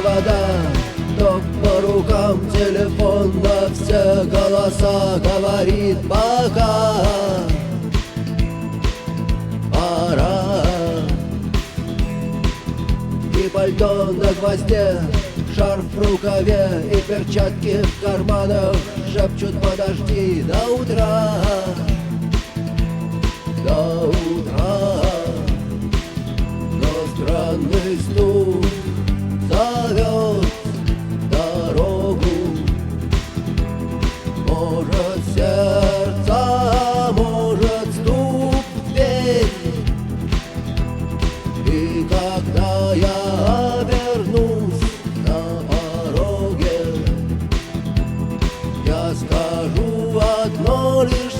провода, ток по рукам, телефон на все голоса говорит пока. Пора. И пальто на гвозде, шарф в рукаве и перчатки в карманах шепчут подожди до утра. До утра. Но странный стук зовет дорогу. Может сердце, может стук в дверь. И когда я обернусь на пороге, я скажу одно лишь